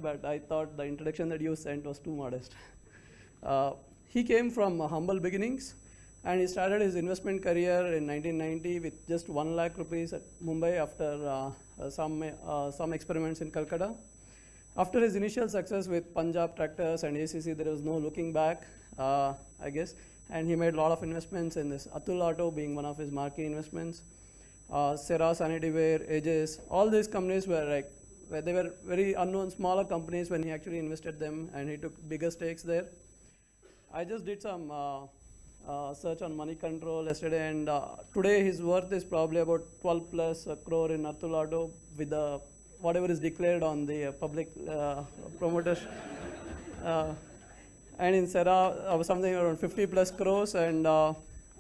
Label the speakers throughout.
Speaker 1: but I thought the introduction that you sent was too modest. He came from humble beginnings, and he started his investment career in 1990 with just 1 lakh rupees at Mumbai after some experiments in Calcutta. After his initial success with Punjab Tractors and ACC, there was no looking back, I guess, and he made a lot of investments in this. Atul Auto being one of his marquee investments. Cera, Sanitaryware, Aegis, all these companies were they were very unknown, smaller companies when he actually invested them, and he took bigger stakes there. I just did some search on Money Control yesterday, and today his worth is probably about 12 plus crore in Atul Auto with whatever is declared on the public promoters. And in Cera, something around 50 plus crores, and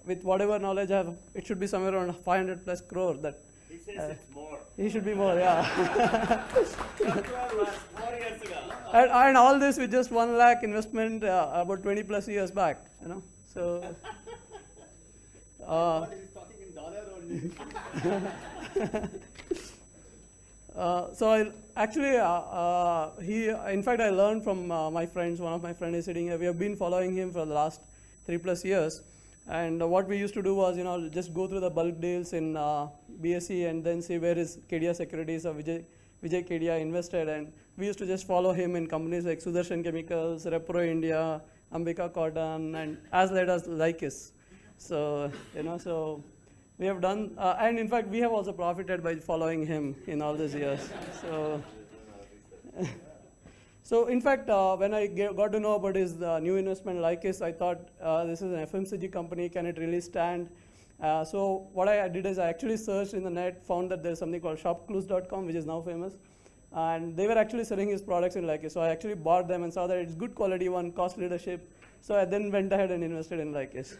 Speaker 1: with whatever knowledge I have, it should be somewhere around 500 plus crore. That
Speaker 2: he says it's more.
Speaker 1: He should be more, yeah.
Speaker 2: That was 4 years ago.
Speaker 1: And all this with just 1 lakh investment about 20 plus years back, you know. So.
Speaker 2: What is talking in dollar only?
Speaker 1: So in fact, I learned from my friends. One of my friends is sitting here. We have been following him for the last 3 plus years. And what we used to do was, just go through the bulk deals in BSE and then see where is Kedia Securities or Vijay Kedia invested. And we used to just follow him in companies like Sudarshan Chemicals, Repro India, Ambika Cotton, and as late as Lycus. So, so we have done, and in fact, we have also profited by following him in all these years. So in fact, when I got to know about his new investment Lycus, I thought this is an FMCG company, can it really stand? So what I did is I actually searched in the net, found that there's something called shopclues.com, which is now famous. And they were actually selling his products in Lycus. So I actually bought them and saw that it's good quality one, cost leadership. So I then went ahead and invested in Lycus.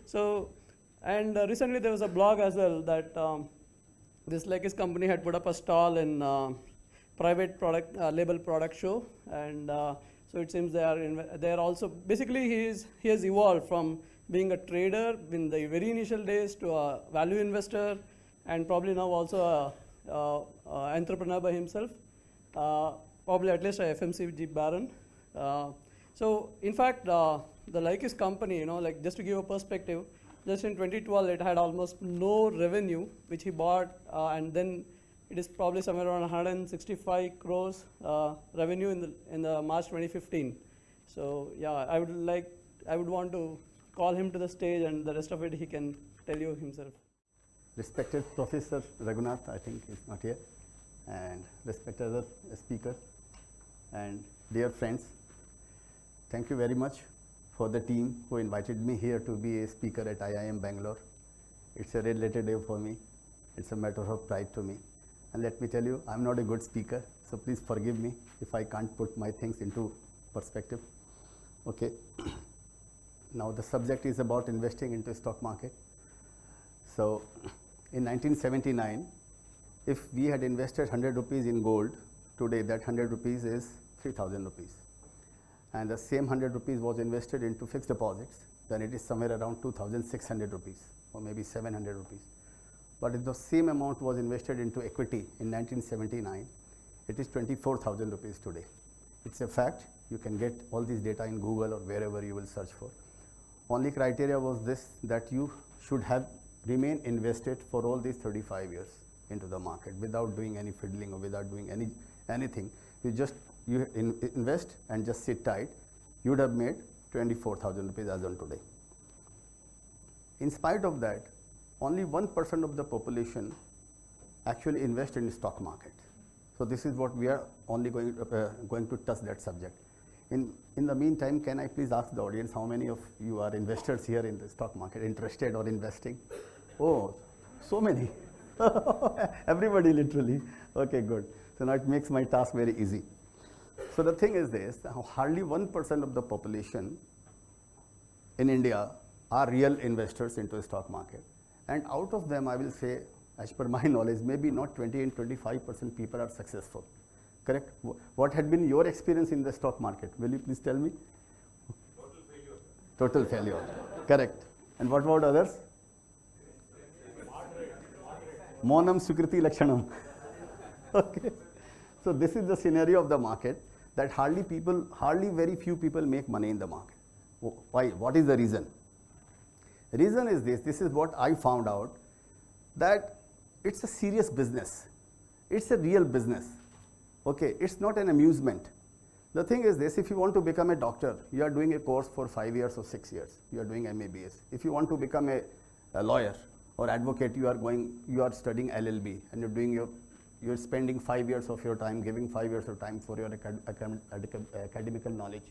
Speaker 1: So, and recently there was a blog as well that this Lycus company had put up a stall in private product label product show, and so it seems they are also basically he has evolved from being a trader in the very initial days to a value investor, and probably now also a entrepreneur by himself, probably at least a FMCG baron. So in fact, the Lycus company, just to give a perspective, just in 2012 it had almost no revenue, which he bought, and then it is probably somewhere around 165 crores revenue in the March 2015. So yeah, I would want to call him to the stage, and the rest of it he can tell you himself.
Speaker 3: Respected Professor Raghunath, I think he's not here, and respected other speaker, and dear friends, thank you very much for the team who invited me here to be a speaker at IIM Bangalore. It's a related day for me. It's a matter of pride to me. And let me tell you, I'm not a good speaker, so please forgive me if I can't put my things into perspective. Okay. Now the subject is about investing into stock market. So in 1979, if we had invested 100 rupees in gold, today that 100 rupees is 3,000 rupees. And the same 100 rupees was invested into fixed deposits, then it is somewhere around 2,600 rupees or maybe 700 rupees. But if the same amount was invested into equity in 1979, it is 24,000 rupees today. It's a fact. You can get all these data in Google or wherever you will search for. Only criteria was this, that you should have remained invested for all these 35 years into the market without doing any fiddling or without doing anything. You invest and just sit tight. You would have made 24,000 rupees as on today. In spite of that, only 1% of the population actually invest in the stock market. So this is what we are only going to touch that subject. In the meantime, can I please ask the audience how many of you are investors here in the stock market, interested or investing? Oh, so many. Everybody literally. Okay, good. So now it makes my task very easy. So the thing is this, hardly 1% of the population in India are real investors into the stock market. And out of them, I will say, as per my knowledge, maybe not 20 and 25% people are successful. Correct? What had been your experience in the stock market? Will you please tell me?
Speaker 2: Total failure.
Speaker 3: Total failure. Correct. And what about others? Monam Sukriti Lakshanam. Okay. So this is the scenario of the market, that hardly very few people make money in the market. Why? What is the reason? The reason is this is what I found out, that it's a serious business. It's a real business. Okay, it's not an amusement. The thing is this, if you want to become a doctor, you are doing a course for 5 years or 6 years. You are doing MABS. If you want to become a lawyer or advocate, you are studying LLB, and you're spending 5 years of your time, giving 5 years of time for your academical knowledge.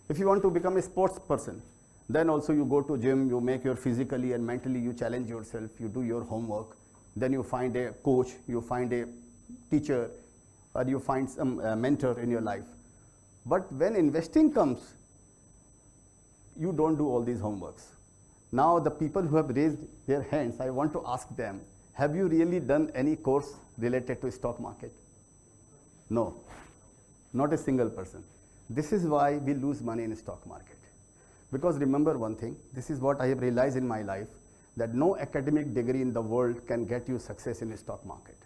Speaker 3: If you want to become a sports person, then also you go to gym, you make your physically and mentally, you challenge yourself, you do your homework, then you find a coach, you find a teacher, or you find some mentor in your life. But when investing comes, you don't do all these homeworks. Now the people who have raised their hands, I want to ask them, have you really done any course related to stock market? No, not a single person. This is why we lose money in stock market. Because remember one thing, this is what I have realized in my life, that no academic degree in the world can get you success in the stock market.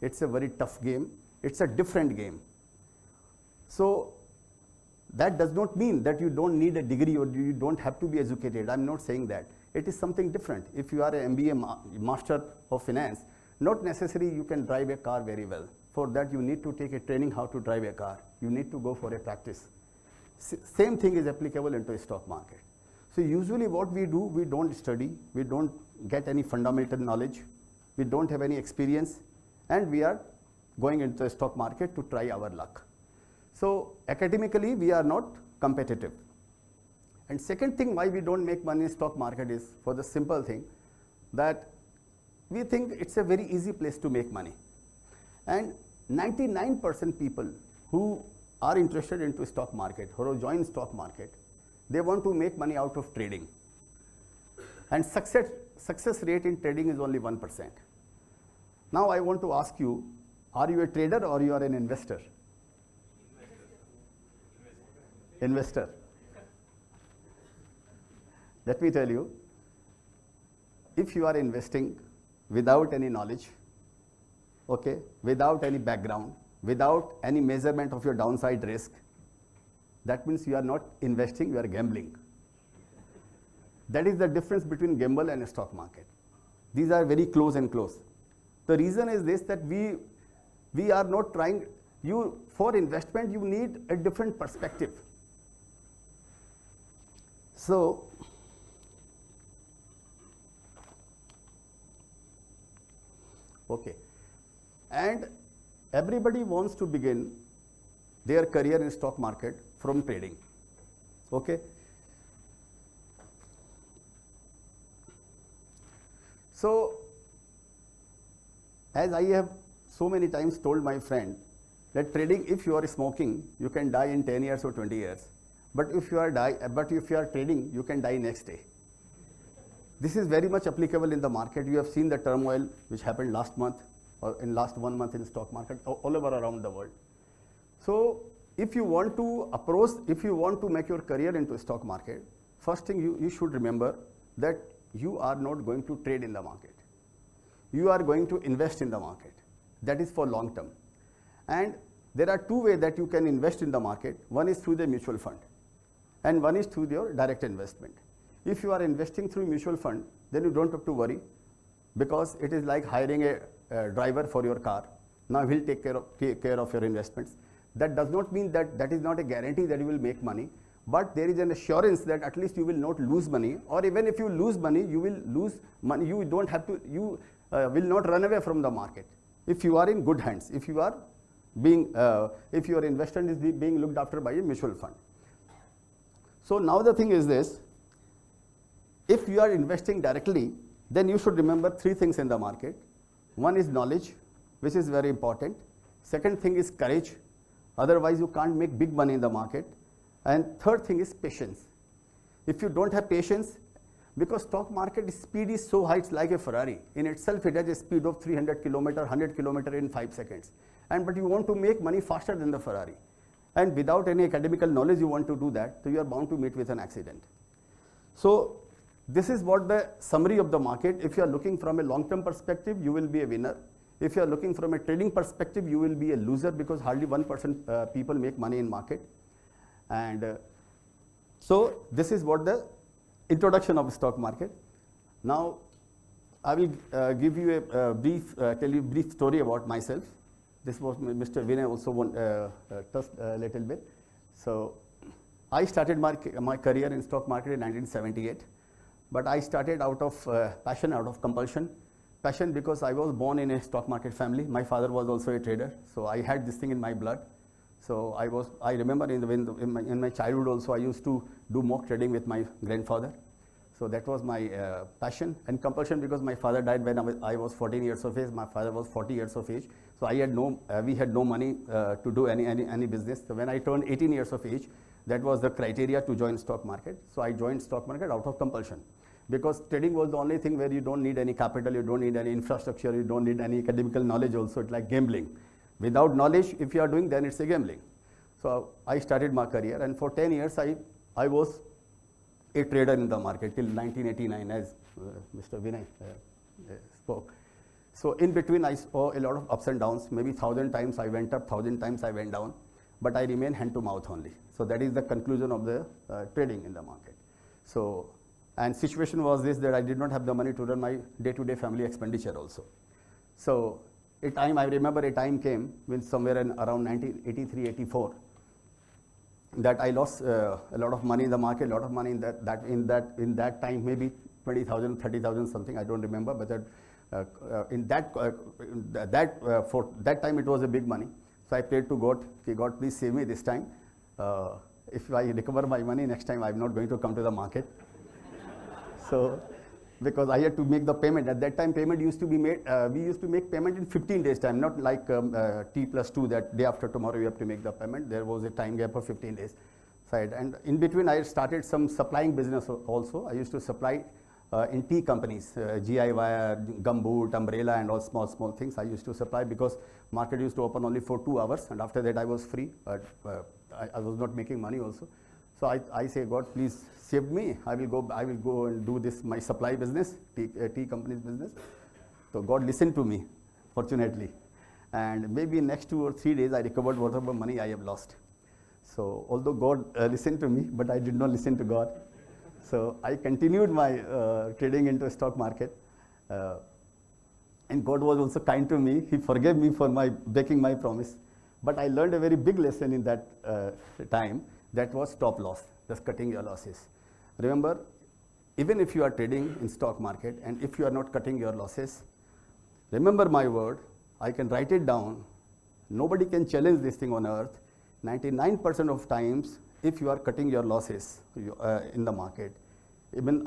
Speaker 3: It's a very tough game. It's a different game. So that does not mean that you don't need a degree or you don't have to be educated. I'm not saying that. It is something different. If you are an MBA Master of Finance, not necessarily you can drive a car very well. For that you need to take a training how to drive a car. You need to go for a practice. Same thing is applicable into a stock market. So usually what we do, we don't study, we don't get any fundamental knowledge, we don't have any experience, and we are going into the stock market to try our luck. So academically we are not competitive. And second thing why we don't make money in stock market is for the simple thing that we think it's a very easy place to make money. And 99% people who are interested into stock market or join stock market, they want to make money out of trading. And success rate in trading is only 1%. Now I want to ask you, are you a trader or you are an investor? Investor. Let me tell you, if you are investing without any knowledge, okay, without any background, without any measurement of your downside risk, that means you are not investing, you are gambling. That is the difference between gamble and stock market. These are very close and close. The reason is this, that we are not trying, for investment you need a different perspective. So, okay, and everybody wants to begin their career in stock market from trading, okay. So, as I have so many times told my friend that trading, if you are smoking, you can die in 10 years or 20 years. But if you are trading, you can die next day. This is very much applicable in the market. You have seen the turmoil which happened last month or in last 1 month in the stock market all over around the world. So if you want to make your career into a stock market, first thing you should remember that you are not going to trade in the market. You are going to invest in the market. That is for long term. And there are two ways that you can invest in the market. One is through the mutual fund and one is through your direct investment. If you are investing through mutual fund, then you don't have to worry, because it is like hiring a driver for your car. Now he'll take care of your investments. That does not mean that is not a guarantee that you will make money, but there is an assurance that at least you will not lose money, or even if you lose money, you will lose money. You will not run away from the market. If you are in good hands, if your investment is being looked after by a mutual fund. So now the thing is this, if you are investing directly, then you should remember three things in the market. One is knowledge, which is very important. Second thing is courage, otherwise you can't make big money in the market. And third thing is patience. If you don't have patience, because stock market speed is so high, it's like a Ferrari. In itself, it has a speed of 300 kilometer, 100 kilometer in 5 seconds. But you want to make money faster than the Ferrari. And without any academical knowledge, you want to do that, so you are bound to meet with an accident. So this is what the summary of the market. If you are looking from a long-term perspective, you will be a winner. if you are looking from a trading perspective, you will be a loser because hardly 1% people make money in market. And so this is what the introduction of stock market. Now, I will give you a brief, tell you a brief story about myself. This was Mr. Vinay also touched a little bit. So I started my career in stock market in 1978, but I started out of passion, out of compulsion. Passion because I was born in a stock market family. My father was also a trader, so I had this thing in my blood. So I remember in my childhood also I used to do mock trading with my grandfather. So that was my passion, and compulsion because my father died when I was 14 years of age. My father was 40 years of age. So we had no money to do any business. So when I turned 18 years of age, that was the criteria to join stock market. So I joined stock market out of compulsion. Because trading was the only thing where you don't need any capital, you don't need any infrastructure, you don't need any academical knowledge also. It's like gambling. Without knowledge, if you are doing, then it's a gambling. So I started my career, and for 10 years, I was a trader in the market till 1989, as Mr. Vinay spoke. So in between, I saw a lot of ups and downs. Maybe 1,000 times I went up, 1,000 times I went down, but I remain hand to mouth only. So that is the conclusion of the trading in the market. So, and situation was this, that I did not have the money to run my day-to-day family expenditure also. So I remember a time came when somewhere in around 1983, 84, that I lost a lot of money in the market, a lot of money in that time, maybe 20,000, 30,000 something, I don't remember, but for that time it was a big money. So I prayed to God, okay, God, please save me this time. If I recover my money next time, I'm not going to come to the market. So, because I had to make the payment. At that time, payment used to be made, we used to make payment in 15 days time, not like T+2, that day after tomorrow you have to make the payment. There was a time gap of 15 days. And in between, I started some supplying business also. I used to supply in tea companies, GI Wire, Gumboot, Umbrella, and all small things I used to supply because market used to open only for 2 hours, and after that I was free, but I was not making money also. So I say, God, please save me. I will go and do this, my supply business, tea company's business. So God listened to me, fortunately. And maybe next 2 or 3 days, I recovered whatever money I have lost. So although God listened to me, but I did not listen to God. So I continued my trading into stock market. And God was also kind to me. He forgave me for breaking my promise. But I learned a very big lesson in that time. That was stop loss, just cutting your losses. Remember, even if you are trading in stock market and if you are not cutting your losses, remember my word, I can write it down. Nobody can challenge this thing on earth. 99% of times, if you are cutting your losses in the market, even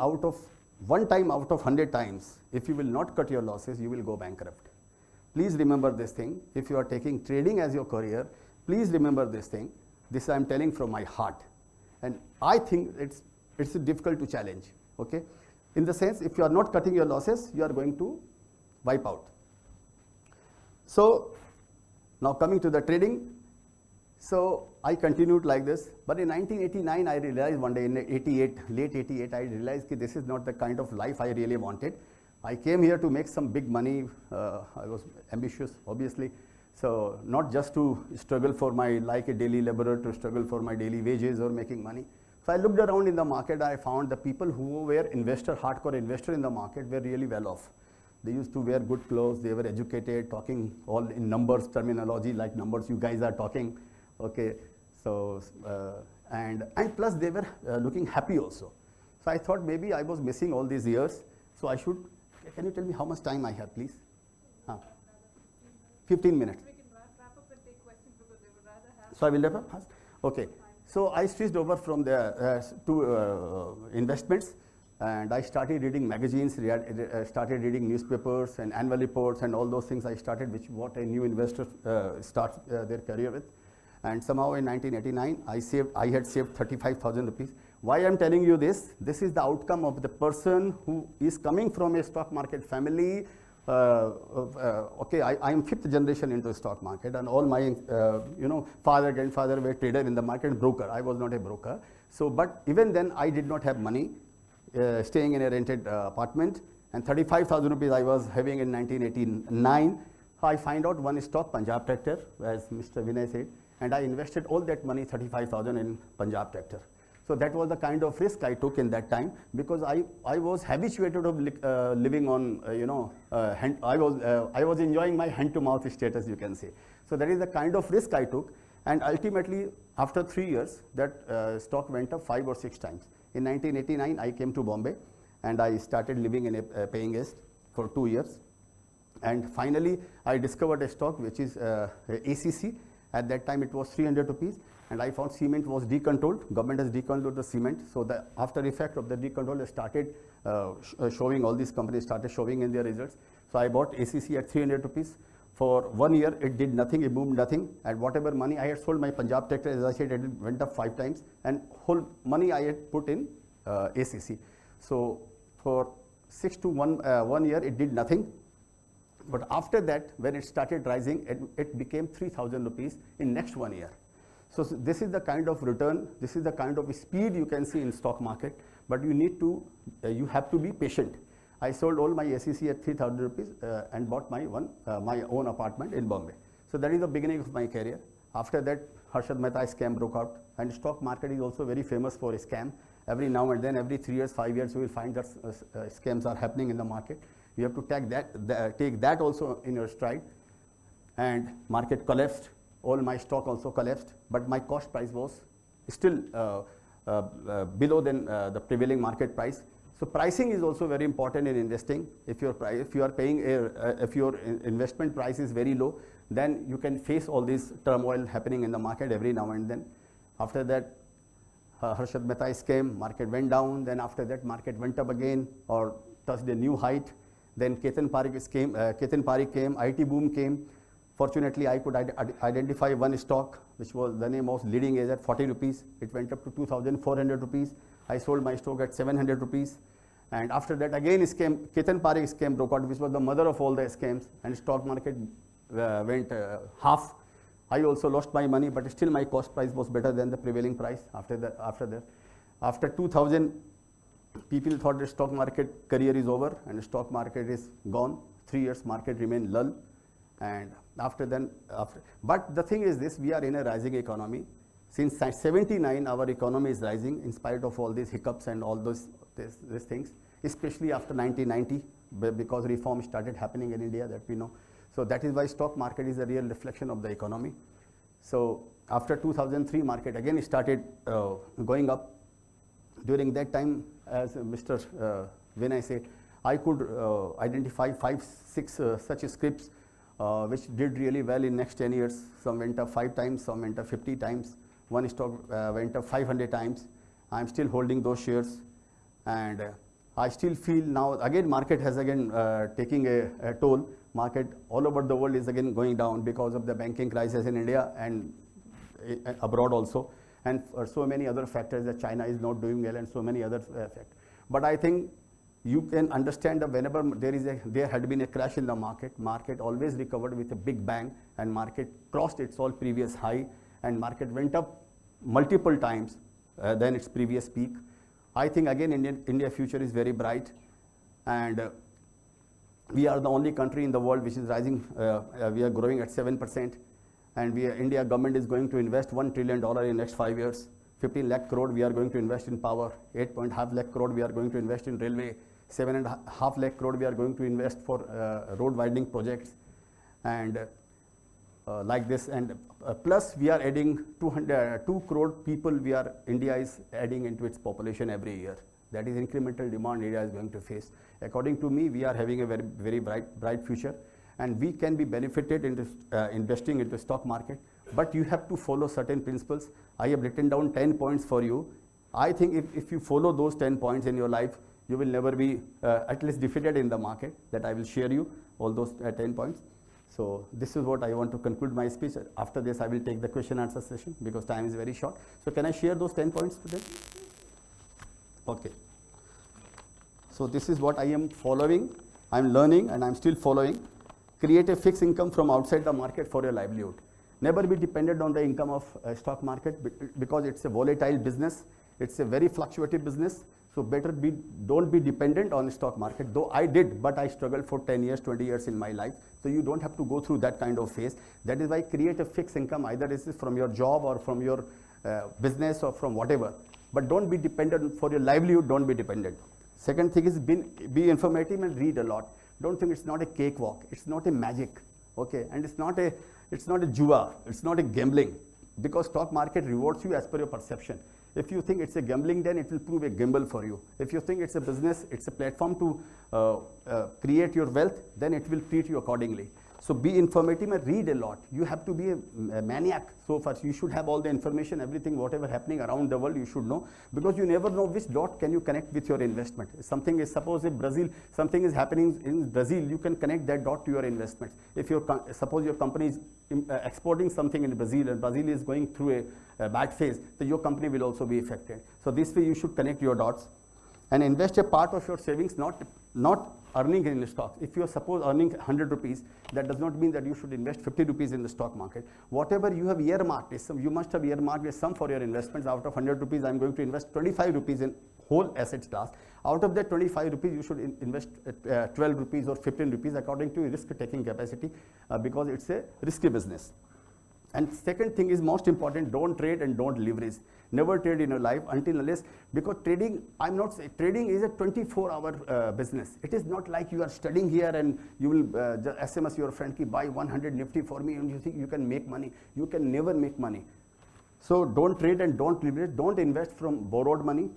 Speaker 3: one time out of 100 times, if you will not cut your losses, you will go bankrupt. Please remember this thing. If you are taking trading as your career, please remember this thing. This I am telling from my heart. And I think it's difficult to challenge, okay? In the sense, if you are not cutting your losses, you are going to wipe out. So, now coming to the trading. So, I continued like this. But in 1989, I realized one day, in late 88, I realized that this is not the kind of life I really wanted. I came here to make some big money. I was ambitious, obviously. So not just to struggle for like a daily laborer, to struggle for my daily wages or making money. So I looked around in the market. I found the people who were hardcore investor in the market were really well off. They used to wear good clothes. They were educated, talking all in numbers, terminology like numbers you guys are talking. Okay. So, and plus they were looking happy also. So I thought maybe I was missing all these years. So I should, can you tell me how much time I have, please? 15 minutes.
Speaker 4: We can wrap up and take questions because they would rather have.
Speaker 3: So I will wrap up? Okay. So I switched over from the to investments, and I started reading magazines, started reading newspapers and annual reports and all those things I started, what a new investor starts their career with. And somehow in 1989, I had saved 35,000 rupees. Why I'm telling you this? This is the outcome of the person who is coming from a stock market family. Okay, I am 5th generation into stock market, and all my father, grandfather were trader in the market, broker. I was not a broker. So, but even then I did not have money, staying in a rented apartment, and 35,000 rupees I was having in 1989. I find out one stock, Punjab Tractor, as Mr. Vinay said, and I invested all that money, 35,000 in Punjab Tractor. So that was the kind of risk I took in that time, because I was habituated of living on, I was enjoying my hand-to-mouth status, you can say. So that is the kind of risk I took, and ultimately, after 3 years, that stock went up 5 or 6 times. In 1989, I came to Bombay, and I started living in a paying guest for 2 years. And finally, I discovered a stock which is ACC. At that time, it was 300 rupees, and I found cement was decontrolled. Government has decontrolled the cement, so the after effect of the decontrol started showing. All these companies started showing in their results. So I bought ACC at 300 rupees. For 1 year, it did nothing, it boomed nothing, and whatever money I had sold my Punjab Tractor, as I said, it went up 5 times, and whole money I had put in ACC. So for 6 to 1 year, it did nothing. But after that, when it started rising, it became 3,000 rupees in next 1 year. So this is the kind of return, this is the kind of speed you can see in stock market, but you need to, you have to be patient. I sold all my SEC at 3,000 rupees and bought my own apartment in Bombay. So that is the beginning of my career. After that, Harshad Mehta scam broke out, and stock market is also very famous for a scam. Every now and then, every 3 years, 5 years, you will find that scams are happening in the market. You have to take that also in your stride. And market collapsed. All my stock also collapsed, but my cost price was still below than the prevailing market price. So pricing is also very important in investing. If your investment price is very low, then you can face all this turmoil happening in the market every now and then. After that, Harshad Mehta scam, market went down. Then after that, market went up again or touched a new height. Then Ketan Parikh came, IT boom came. Fortunately, I could identify one stock, which was the name was Leading Edge at 40 rupees. It went up to 2,400 rupees. I sold my stock at 700 rupees. And after that, again, Ketan Parikh scam broke out, which was the mother of all the scams, and stock market went half. I also lost my money, but still my cost price was better than the prevailing price after that. After 2000, people thought the stock market career is over and the stock market is gone. 3 years market remained lull. And but the thing is this, we are in a rising economy. Since 79, our economy is rising in spite of all these hiccups and all these things, especially after 1990, because reform started happening in India, that we know. So that is why stock market is a real reflection of the economy. So after 2003, market again started going up. During that time, as Mr. Vinay said, I could identify 5-6 such scripts which did really well in next 10 years. Some went up 5 times, some went up 50 times. One stock went up 500 times. I'm still holding those shares, and I still feel now again market has again taking a toll. Market all over the world is again going down because of the banking crisis in India and abroad also, and for so many other factors that China is not doing well and so many other factors. But I think you can understand that whenever there had been a crash in the market always recovered with a big bang, and market crossed its all previous high, and market went up multiple times than its previous peak. I think again India future is very bright, and we are the only country in the world which is rising. We are growing at 7%, and India government is going to invest $1 trillion in next 5 years. 15 lakh crore we are going to invest in power, 8.5 lakh crore we are going to invest in railway, 7.5 lakh crore we are going to invest for road widening projects, and like this, and plus we are adding 2 crore people. India is adding into its population every year. That is incremental demand India is going to face. According to me, we are having a very, very bright future, and we can be benefited into investing into stock market. But you have to follow certain principles. I have written down 10 points for you. I think if you follow those 10 points in your life, you will never be at least defeated in the market. That I will share you all those 10 points. So this is what I want to conclude my speech. After this, I will take the question answer session because time is very short. So can I share those 10 points to them? Okay. So this is what I am following. I am learning and I am still following. Create a fixed income from outside the market for your livelihood. Never be dependent on the income of stock market because it's a volatile business. It's a very fluctuative business. So don't be dependent on the stock market, though I did, but I struggled for 10 years, 20 years in my life. So you don't have to go through that kind of phase. That is why create a fixed income, either this is from your job or from your business or from whatever. But don't be dependent for your livelihood, don't be dependent. Second thing is be informative and read a lot. Don't think it's not a cakewalk, it's not a magic, okay? And it's not a jua, it's not a gambling, because stock market rewards you as per your perception. If you think it's a gambling, then it will prove a gamble for you. If you think it's a business, it's a platform to create your wealth, then it will treat you accordingly. So be informative and read a lot. You have to be a maniac so far. You should have all the information, everything, whatever happening around the world, you should know, because you never know which dot can you connect with your investment. Something is, suppose in Brazil, something is happening in Brazil, you can connect that dot to your investments. If suppose your company is exporting something in Brazil and Brazil is going through a bad phase, then your company will also be affected. So this way you should connect your dots and invest a part of your savings, not earning in the stocks. If you are suppose earning 100 rupees, that does not mean that you should invest 50 rupees in the stock market. Whatever you have earmarked, you must have earmarked a sum for your investments. Out of 100 rupees, I am going to invest 25 rupees in whole asset class. Out of that 25 rupees, you should invest 12 rupees or 15 rupees according to your risk-taking capacity, because it's a risky business. And second thing is most important, don't trade and don't leverage. Never trade in your life until unless, because trading, I'm not saying, trading is a 24-hour business. It is not like you are studying here and you will SMS your friend, ki buy 100 Nifty for me, and you think you can make money. You can never make money. So don't trade and don't leverage. Don't invest from borrowed money.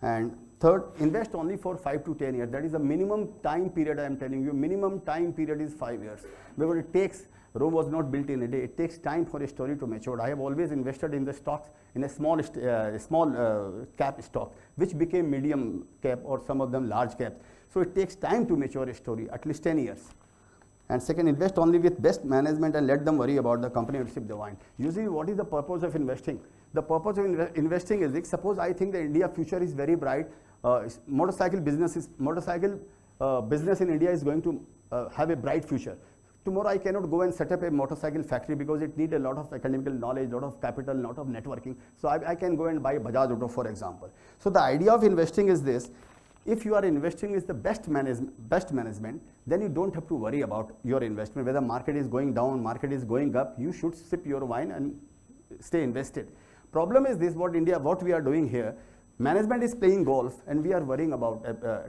Speaker 3: And third, invest only for 5 to 10 years. That is the minimum time period I am telling you. Minimum time period is 5 years. Because it takes, Rome was not built in a day. It takes time for a story to mature. I have always invested in the stocks, in a small cap stock, which became medium cap or some of them large cap. So it takes time to mature a story, at least 10 years. And second, invest only with best management and let them worry about the company and sip the wine. Usually, what is the purpose of investing? The purpose of investing is, like, suppose I think the India future is very bright. Motorcycle business in India is going to have a bright future. Tomorrow I cannot go and set up a motorcycle factory because it needs a lot of academical knowledge, lot of capital, lot of networking. So I can go and buy Bajaj Auto, for example. So the idea of investing is this: if you are investing with the best management, then you don't have to worry about your investment. Whether market is going down, market is going up, you should sip your wine and stay invested. Problem is this: what we are doing here, management is playing golf and we are worrying about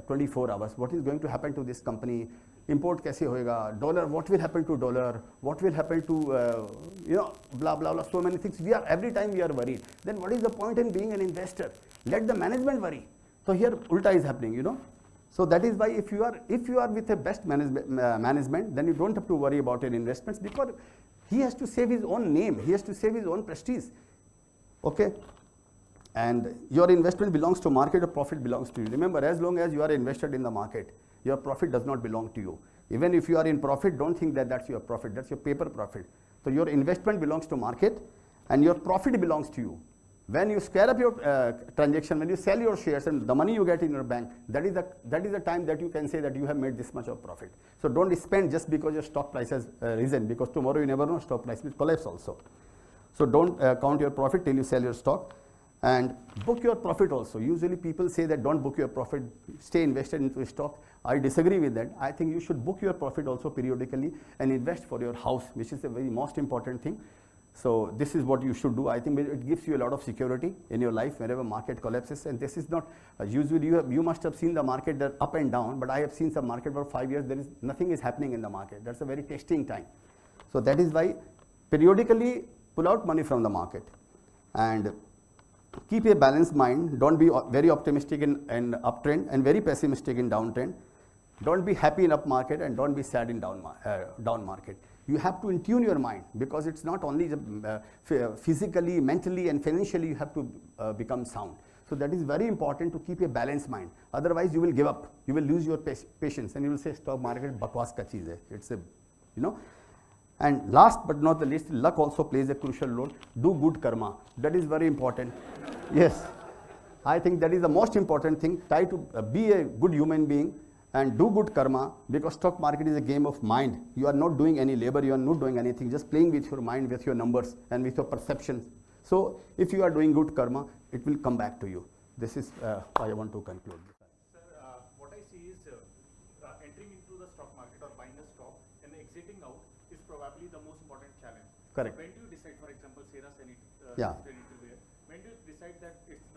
Speaker 3: 24 hours. What is going to happen to this company? Import kaise hoega? Dollar, what will happen to dollar? What will happen to, blah, blah, blah, so many things. Every time we are worried. Then what is the point in being an investor? Let the management worry. So here, ulta is happening, So that is why if you are with the best management, then you don't have to worry about your investments, because he has to save his own name. He has to save his own prestige. Okay? And your investment belongs to market, or profit belongs to you. Remember, as long as you are invested in the market, your profit does not belong to you. Even if you are in profit, don't think that that's your profit. That's your paper profit. So your investment belongs to market and your profit belongs to you. When you scale up your transaction, when you sell your shares and the money you get in your bank, that is the time that you can say that you have made this much of profit. So don't spend just because your stock price has risen, because tomorrow you never know, stock price will collapse also. So don't count your profit till you sell your stock. And book your profit also. Usually people say that don't book your profit, stay invested into a stock. I disagree with that. I think you should book your profit also periodically and invest for your house, which is the very most important thing. So this is what you should do. I think it gives you a lot of security in your life whenever market collapses. And this is not, usually you must have seen the market up and down, but I have seen some market for 5 years, nothing is happening in the market. That's a very testing time. So that is why periodically pull out money from the market. And keep a balanced mind. Don't be very optimistic in uptrend and very pessimistic in downtrend. Don't be happy in up market and don't be sad in down market. You have to tune your mind, because it's not only physically, mentally and financially you have to become sound. So that is very important, to keep a balanced mind. Otherwise you will give up. You will lose your patience and you will say stock market bakwas ka cheez hai. It's a, And last but not the least, luck also plays a crucial role. Do good karma. That is very important. Yes, I think that is the most important thing. Try to be a good human being and do good karma, because stock market is a game of mind. You are not doing any labor, you are not doing anything, just playing with your mind, with your numbers and with your perceptions. So if you are doing good karma, it will come back to you. this is why I want to conclude.
Speaker 5: Sir, what I see is entering into the stock market or buying a stock and exiting out is probably the most important challenge.
Speaker 3: Correct.
Speaker 5: So when do you decide, for example, Sera
Speaker 3: Yeah.
Speaker 5: Sanitary, when do you decide that it's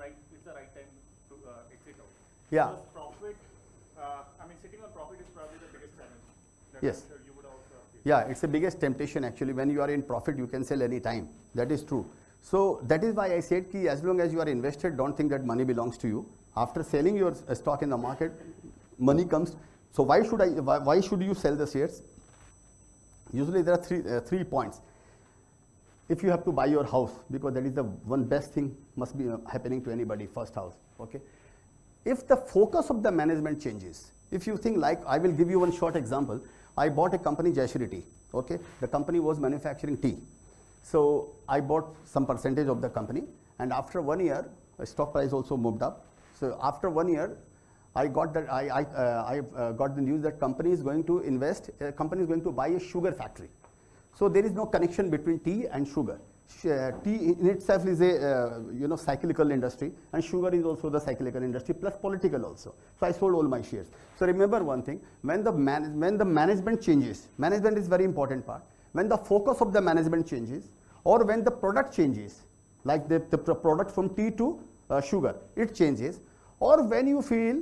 Speaker 5: the right time to exit out?
Speaker 3: Yeah.
Speaker 5: Because profit, sitting on profit is probably the biggest challenge. That
Speaker 3: Yes.
Speaker 5: I'm sure you would also have faced.
Speaker 3: Yeah, it's the biggest temptation actually. When you are in profit, you can sell any time. That is true. So that is why I said ki as long as you are invested, don't think that money belongs to you. After selling your stock in the market, money comes. So why should you sell the shares? Usually there are three points. If you have to buy your house, because that is the one best thing must be happening to anybody, first house, okay? If the focus of the management changes, if you think like, I will give you one short example. I bought a company, Jayashree Tea, okay? The company was manufacturing tea. So I bought some percentage of the company, and after 1 year, the stock price also moved up. So after 1 year, I got that I got the news that company is going to invest. Company is going to buy a sugar factory. So there is no connection between tea and sugar. Tea in itself is a cyclical industry, and sugar is also the cyclical industry plus political also. So I sold all my shares. So remember one thing: when the management changes, management is very important part. When the focus of the management changes, or when the product changes, like the product from tea to sugar, it changes, or when you feel,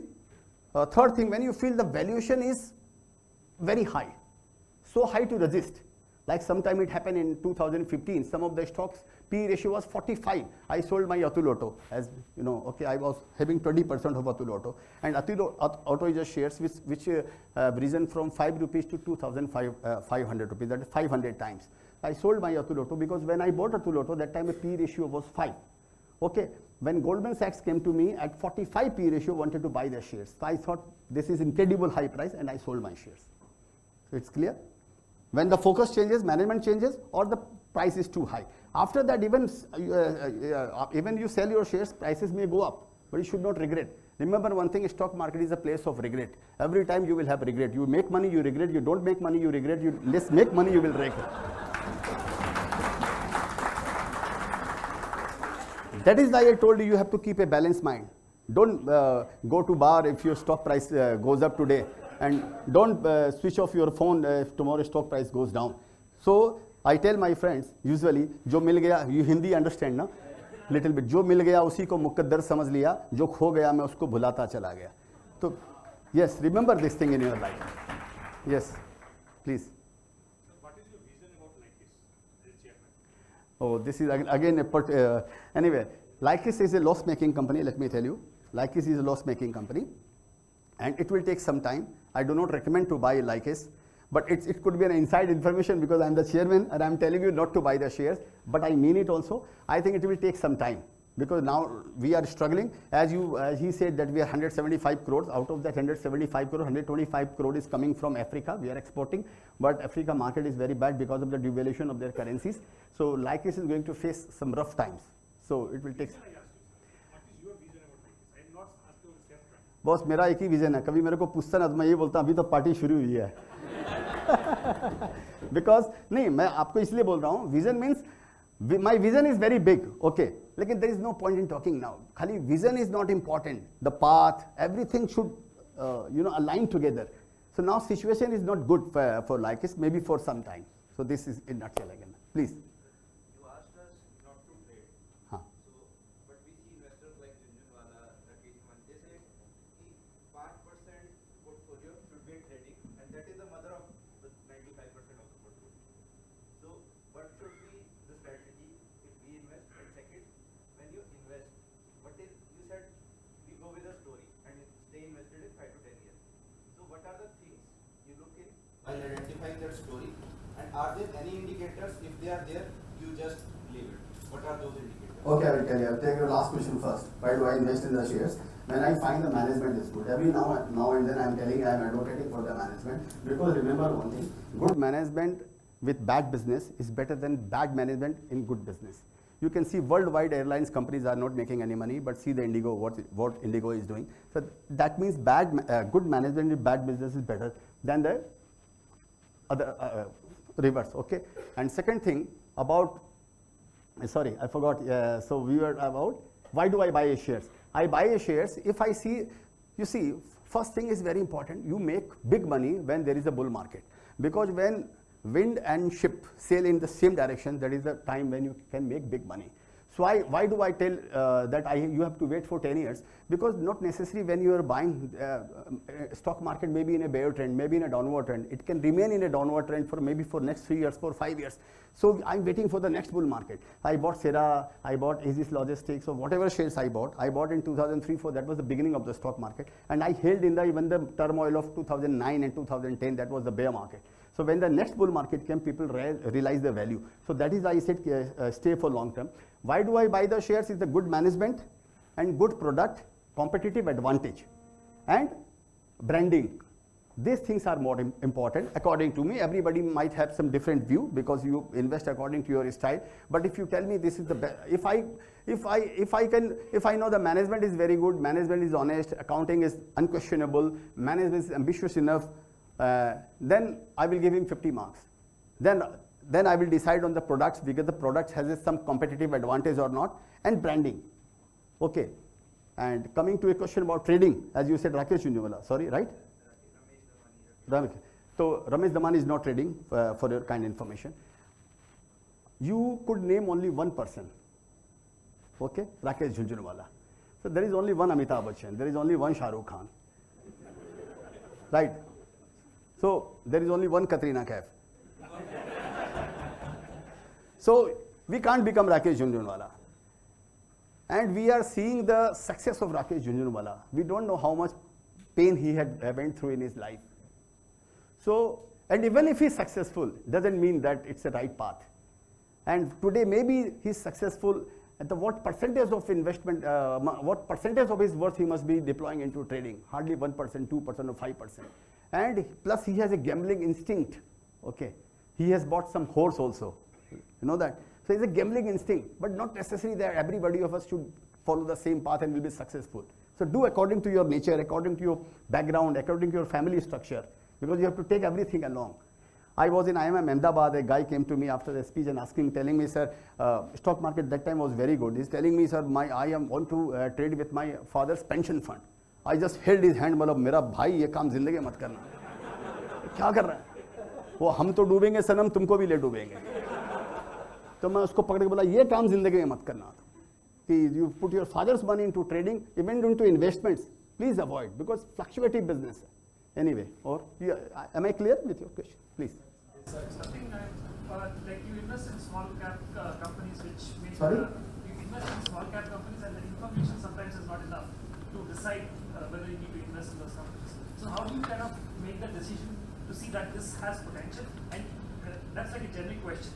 Speaker 3: third thing, when you feel the valuation is very high, so high to resist. Like sometime it happened in 2015, some of the stocks P ratio was 45. I sold my Atul Auto, as you know, okay, I was having 20% of Atul Auto, and Atul Auto is a shares which risen from 5 rupees to 2,500 rupees, that is 500 times. I sold my Atul Auto because when I bought Atul Auto, that time the P ratio was 5. Okay, when Goldman Sachs came to me at 45 P ratio, wanted to buy their shares. So I thought this is incredible high price, and I sold my shares. So it's clear? When the focus changes, management changes, or the price is too high. After that, even you sell your shares, prices may go up, but you should not regret. Remember one thing: stock market is a place of regret. Every time you will have regret. You make money, you regret. You don't make money, you regret. You less make money, you will regret. That is why I told you have to keep a balanced mind. Don't go to bar if your stock price goes up today, and don't switch off your phone if tomorrow stock price goes down. So I tell my friends usually, जो मिल गया, you Hindi understand ना, little bit, जो मिल गया उसी को मुकद्दर समझ लिया, जो खो गया मैं उसको भुलाता चला गया. तो yes, remember this thing in your life. Yes, please.
Speaker 5: So what is your vision about Lycus, as chairman?
Speaker 3: Oh, this is again anyway, Lycus is a loss-making company, let me tell you. Lycus is a loss-making company, and it will take some time. I do not recommend to buy Lycus, but it could be an inside information because I'm the chairman and I'm telling you not to buy the shares, but I mean it also. I think it will take some time because now we are struggling. As he said that we are 175 crores. Out of that 175 crores, 125 crores is coming from Africa. We are exporting, but Africa market is very bad because of the devaluation of their currencies. So Lycus is going to face some rough times. So it will take.
Speaker 5: What is your vision about Lycus? I am not asking the share price.
Speaker 3: Boss मेरा एक ही vision है. कभी मेरे को पूछता ना तो मैं ये बोलता अभी तो पार्टी शुरू हुई है. बिकॉज नहीं, मैं आपको इसलिए बोल रहा हूँ, vision means my vision is very big, okay, लेकिन there is no point in talking now. खाली vision is not important, the path, everything should align together. So now situation is not good for Lycus, maybe for some time. So this is in nutshell again. Please.
Speaker 2: You asked us not to trade.
Speaker 3: हाँ.
Speaker 2: So, but we see investors like Jhunjhunwala, Rakesh Man, they say कि 5% portfolio should be in trading, and that is the mother of the 95% of the portfolio. So, what should be the strategy if we invest? And second, when you invest, what is, you said we go with a story and stay invested in 5 to 10 years. So, what are the things you look in while identifying that story? And are there any indicators? If they are there, you just leave it. What are those indicators?
Speaker 3: Okay, I will tell you. I'll take your last question first. Why do I invest in the shares? When I find the management is good. Every now and then I'm telling, I'm advocating for the management. Because remember one thing, good management with bad business is better than bad management in good business. You can see worldwide airlines companies are not making any money, but see the Indigo, what Indigo is doing. So that means good management with bad business is better than the other reverse, okay? And second thing about, sorry, I forgot, so we were about Why do I buy shares? I buy shares if I see, you see, first thing is very important. You make big money when there is a bull market. Because when wind and ship sail in the same direction, that is the time when you can make big money. So why do I tell that you have to wait for 10 years? Because not necessarily when you are buying stock market, maybe in a bear trend, maybe in a downward trend. It can remain in a downward trend for maybe for next 3 years, for 5 years. So I'm waiting for the next bull market. I bought Sera, I bought Aegis Logistics, or whatever shares I bought in 2003, 4, that was the beginning of the stock market. And I held in even the turmoil of 2009 and 2010, that was the bear market. So when the next bull market came, people realized the value. So that is why I said stay for long term. Why do I buy the shares? Is the good management and good product, competitive advantage, and branding. These things are more important according to me. Everybody might have some different view because you invest according to your style. But if you tell me this is the best, if I know the management is very good, management is honest, accounting is unquestionable, management is ambitious enough, then I will give him 50 marks. Then I will decide on the products, because the product has some competitive advantage or not, and branding. Okay. And coming to a question about trading, as you said, Rakesh Jhunjhunwala, sorry, right? Ramesh. So Ramesh Damani is not trading, for your kind information. You could name only one person. Okay, Rakesh Jhunjhunwala. So there is only one Amitabh Bachchan, there is only one Shah Rukh Khan. Right? So there is only one Katrina Kaif. So we can't become Rakesh Jhunjhunwala. And we are seeing the success of Rakesh Jhunjhunwala. We don't know how much pain he had went through in his life. So, and even if he's successful, doesn't mean that it's the right path. And today maybe he's successful at what percentage of investment, what percentage of his worth he must be deploying into trading? Hardly 1%, 2% or 5%. And plus he has a gambling instinct. Okay, he has bought some horse also. You know that? So it's a gambling instinct, but not necessarily that everybody of us should follow the same path and will be successful. So do according to your nature, according to your background, according to your family structure, because you have to take everything along. I was in IIM Ahmedabad, a guy came to me after the speech and telling me, sir, stock market that time was very good. He's telling me, sir, I want to trade with my father's pension fund. I just held his hand, मतलब मेरा भाई ये काम जिंदगी मत करना. क्या कर रहा है? वो हम तो डूबेंगे सनम, तुमको भी ले डूबेंगे. तो मैं उसको पकड़ के बोला, ये काम जिंदगी में मत करना. You put your father's money into trading, even into investments, please avoid, because fluctuating business. Anyway, or am I clear with your question? Please.
Speaker 6: Something like you invest in small cap companies, which means
Speaker 3: Sorry?
Speaker 6: you invest in small cap companies, and the information sometimes is not enough to decide whether you need to invest in those companies. So how do you kind of make the decision to see that this has potential? And that's like a generic question.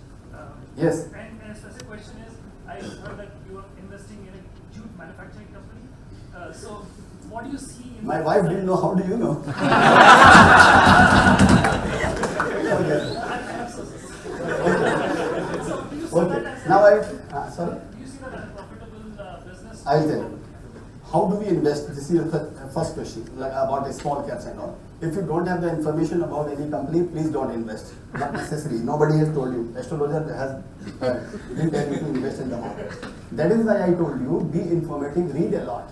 Speaker 3: Yes.
Speaker 6: And a specific question is, I heard that you are investing in a jute manufacturing company. So what do you see in
Speaker 3: My wife didn't know, how do you know? Okay. Now sorry?
Speaker 6: Do you see that as a profitable business?
Speaker 3: I'll tell you. How do we invest? This is your first question, like about the small caps and all. If you don't have the information about any company, please don't invest. Not necessary. Nobody has told you. Astrologer didn't tell you to invest in the market. That is why I told you, be informative, read a lot.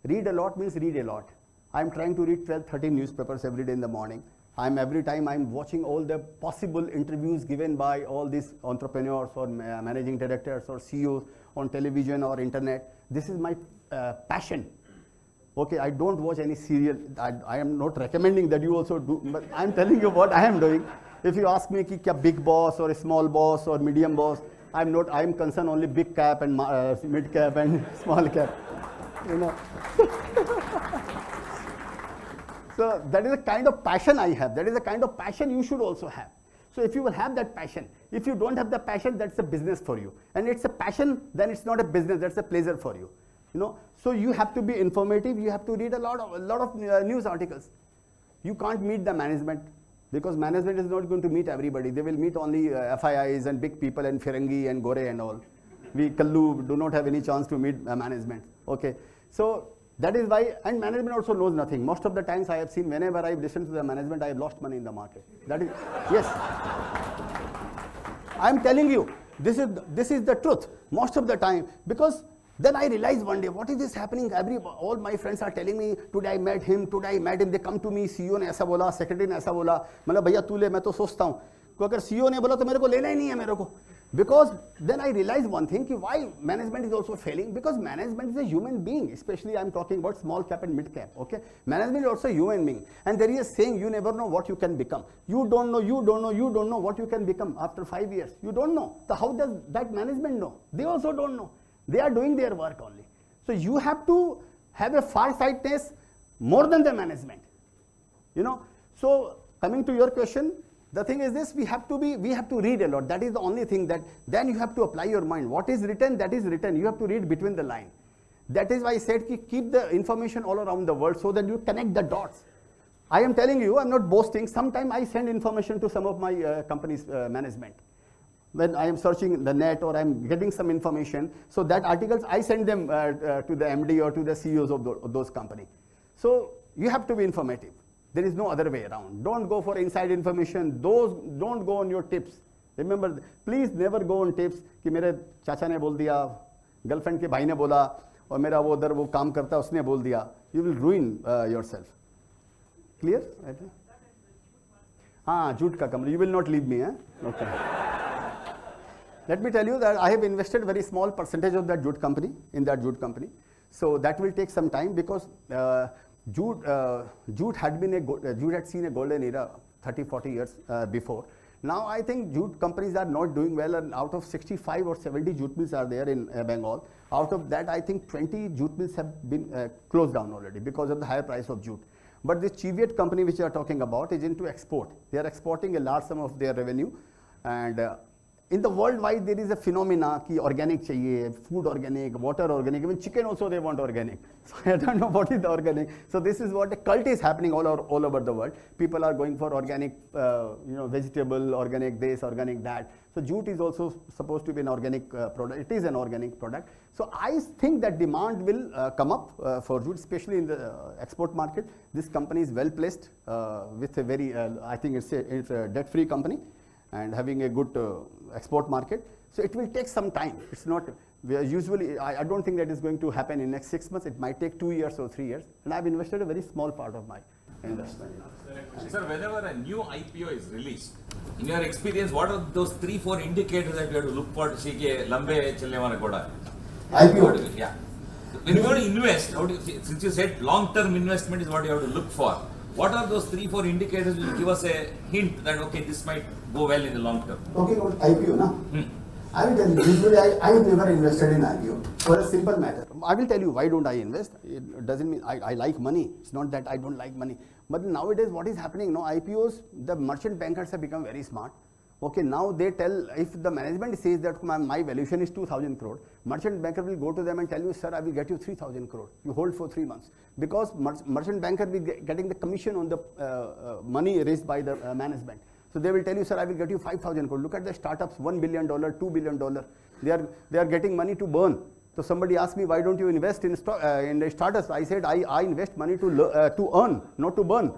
Speaker 3: Read a lot means read a lot. I'm trying to read 12, 13 newspapers every day in the morning. Every time I'm watching all the possible interviews given by all these entrepreneurs or managing directors or CEOs on television or internet. This is my passion. Okay, I don't watch any serial. I am not recommending that you also do, but I'm telling you what I am doing. If you ask me, kya big boss or a small boss or medium boss, I'm not. I'm concerned only big cap and mid cap and small cap. You know. So that is the kind of passion I have. That is the kind of passion you should also have. So if you will have that passion, if you don't have the passion, that's a business for you. And it's a passion, then it's not a business. That's a pleasure for you. You know. So you have to be informative. You have to read a lot of news articles. You can't meet the management, because management is not going to meet everybody. They will meet only FIIs and big people and Firangi and Gore and all. We Kallu do not have any chance to meet management. Okay. So that is why, and management also knows nothing. Most of the times I have seen, whenever I listen to the management, I have lost money in the market. That is, yes. I am telling you, this is the truth. Most of the time, because Then I realized one day, what is this happening? All my friends are telling me, today I met him, they come to me, CEO ने ऐसा बोला, secretary ने ऐसा बोला, मतलब भैया तू ले, मैं तो सोचता हूँ, कि अगर CEO ने बोला तो मेरे को लेना ही नहीं है मेरे को. Because then I realized one thing, कि why management is also failing, because management is a human being, especially I'm talking about small cap and mid cap, okay? Management is also a human being, and there is a saying, you never know what you can become. You don't know what you can become after 5 years. You don't know. So how does that management know? They also don't know. They are doing their work only. So you have to have a farsightedness more than the management. You know, so coming to your question, the thing is this, we have to read a lot. That is the only thing that, then you have to apply your mind. What is written, that is written. You have to read between the line. That is why I said keep the information all around the world so that you connect the dots. I am telling you, I'm not boasting. Sometimes I send information to some of my company's management. When I am searching the net or I'm getting some information, so that articles I send them to the MD or to the CEOs of those companies. So you have to be informative. There is no other way around. Don't go for inside information. Don't go on your tips. Remember, please never go on tips कि मेरे चाचा ने बोल दिया, girlfriend के भाई ने बोला, और मेरा वो उधर वो काम करता है उसने बोल दिया. You will ruin yourself. Clear? हाँ, जूट का company. You will not leave me, huh? Okay. Let me tell you that I have invested very small percentage of that jute company, in that jute company. So that will take some time because jute had seen a golden era 30-40 years before. Now I think jute companies are not doing well, and out of 65 or 70 jute mills are there in Bengal. Out of that, I think 20 jute mills have been closed down already because of the higher price of jute. But this Cheviot company which you are talking about is into export. They are exporting a large sum of their revenue, and in the worldwide there is a phenomena कि organic चाहिए, food organic, water organic, even chicken also they want organic. So I don't know what is the organic. So this is what a cult is happening all over the world. People are going for organic, vegetable, organic this, organic that. So jute is also supposed to be an organic product. It is an organic product. So I think that demand will come up for jute, especially in the export market. This company is well placed with a very, I think it's a debt-free company and having a good export market. So it will take some time. It's not, usually, I don't think that is going to happen in next 6 months. It might take 2 years or 3 years. And I've invested a very small part of my investment.
Speaker 7: Sir, whenever a new IPO is released, in your experience, what are those 3-4 indicators that you have to look for to see that lambe chalne wala koda?
Speaker 3: IPO?
Speaker 7: Yeah. When you go to invest, since you said long-term investment is what you have to look for, what are those 3-4 indicators which will give us a hint that, okay, this might go well in the long term?
Speaker 3: Talking about IPO, na? I will tell you, usually I have never invested in IPO for a simple matter. I will tell you why don't I invest. It doesn't mean I like money. It's not that I don't like money. But nowadays what is happening, IPOs, the merchant bankers have become very smart. Okay, now they tell, if the management says that my valuation is 2,000 crore, merchant banker will go to them and tell you, sir, I will get you 3,000 crore. You hold for 3 months. Because merchant banker will be getting the commission on the money raised by the management. So they will tell you, sir, I will get you 5,000 crore. Look at the startups, $1 billion, $2 billion. They are getting money to burn. So somebody asked me, why don't you invest in the startups? I said, I invest money to earn, not to burn.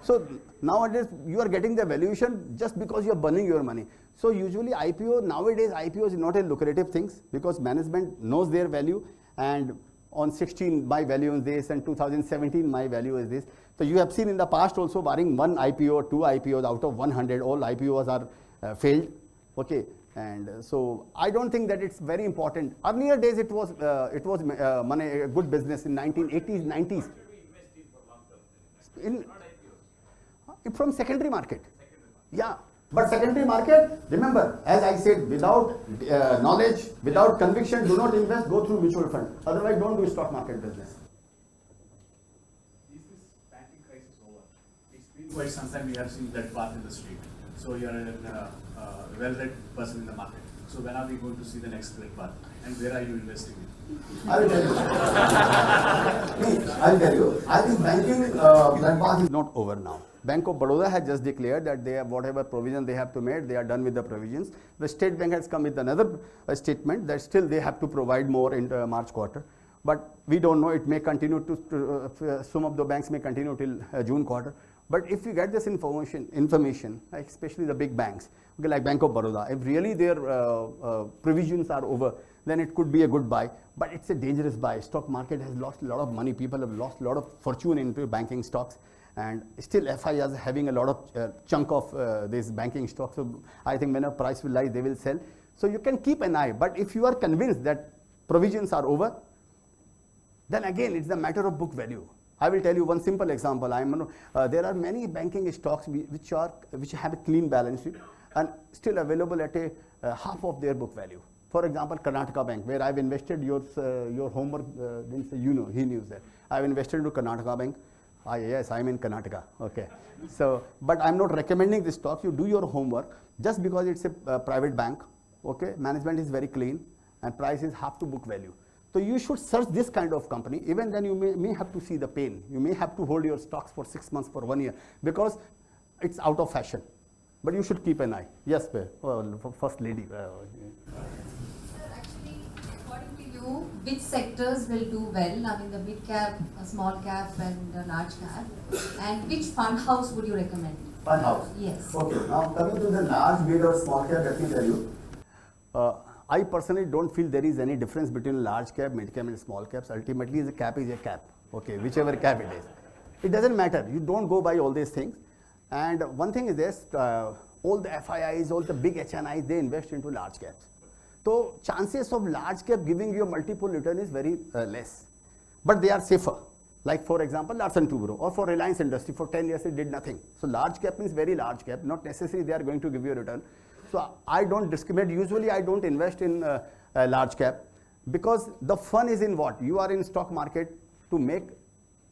Speaker 3: So nowadays you are getting the valuation just because you are burning your money. So usually nowadays IPO is not a lucrative thing because management knows their value, and on 16 my value is this, and 2017 my value is this. So you have seen in the past also, barring one IPO, 2 IPOs out of 100, all IPOs are failed. Okay, and so I don't think that it's very important. Earlier days it was money, a good business in 1980s, 90s. From secondary market. Yeah, but secondary market, remember, as I said, without knowledge, without conviction, do not invest, go through mutual fund. Otherwise, don't do stock market business.
Speaker 6: Is this banking crisis over? It's been quite some time we have seen that path in the street. So you're a well-read person in the market. So when are we going to see the next great path? And where are you investing in?
Speaker 3: I will tell you. I will tell you. I think banking that path is not over now. Bank of Baroda has just declared that they have whatever provision they have to make, they are done with the provisions. The State Bank has come with another statement that still they have to provide more in the March quarter. But we don't know, it may continue to some of the banks may continue till June quarter. But if you get this information, like especially the big banks, okay, like Bank of Baroda, if really their provisions are over, then it could be a good buy. But it's a dangerous buy. Stock market has lost a lot of money. People have lost a lot of fortune into banking stocks. And still FI is having a lot of chunk of these banking stocks. So I think when a price will rise, they will sell. So you can keep an eye. But if you are convinced that provisions are over, then again, it's a matter of book value. I will tell you one simple example. There are many banking stocks which have a clean balance sheet and still available at a half of their book value. For example, Karnataka Bank, where I've invested your homework, didn't say he knew that. I've invested into Karnataka Bank. Yes, I'm in Karnataka. Okay. So, but I'm not recommending this stock. You do your homework. Just because it's a private bank, okay, management is very clean and price is half to book value. So you should search this kind of company. Even then you may have to see the pain. You may have to hold your stocks for 6 months, for 1 year, because it's out of fashion. But you should keep an eye. Yes, First Lady.
Speaker 8: Sir, actually, according to you, which sectors will do well? I mean, the mid cap, small cap, and the large cap. And which fund house would you recommend?
Speaker 3: Fund house?
Speaker 8: Yes.
Speaker 3: Okay, now coming to the large, mid or small cap, let me tell you. I personally don't feel there is any difference between large cap, mid cap, and small caps. Ultimately, the cap is a cap. Okay, whichever cap it is. It doesn't matter. You don't go by all these things. And one thing is this, all the FIIs, all the big HNIs, they invest into large caps. So chances of large cap giving you a multiple return is very less. But they are safer. Like for example, Larsen & Toubro or for Reliance Industry, for 10 years it did nothing. So large cap means very large cap, not necessarily they are going to give you a return. So I don't discriminate. Usually I don't invest in a large cap because the fun is in what? You are in stock market to make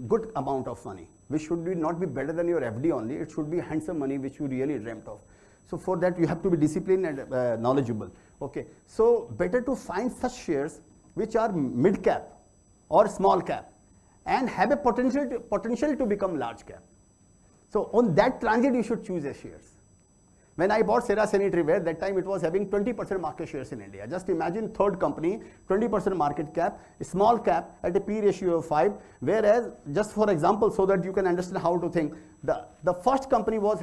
Speaker 3: good amount of money, which should not be better than your FD only. It should be handsome money which you really dreamt of. So for that you have to be disciplined and knowledgeable. Okay, so better to find such shares which are mid cap or small cap and have a potential to become large cap. So on that transit you should choose a shares. When I bought Cera Sanitaryware, that time it was having 20% market shares in India. Just imagine third company, 20% market cap, small cap at a P ratio of 5, whereas just for example, so that you can understand how to think, the first company was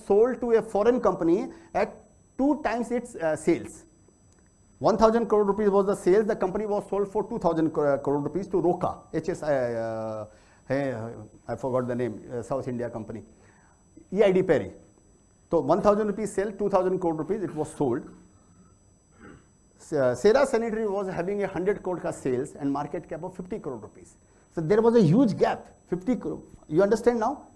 Speaker 3: sold to a foreign company at 2 times its sales. 1,000 crore rupees was the sales. The company was sold for 2,000 crore rupees to Roka, I forgot the name, South India company. EID Perry. So 1,000 rupees sale, 2,000 crore rupees it was sold. Cera Sanitary was having 100 crore ka sales and market cap of 50 crore rupees. So there was a huge gap, 50 crore. You understand now?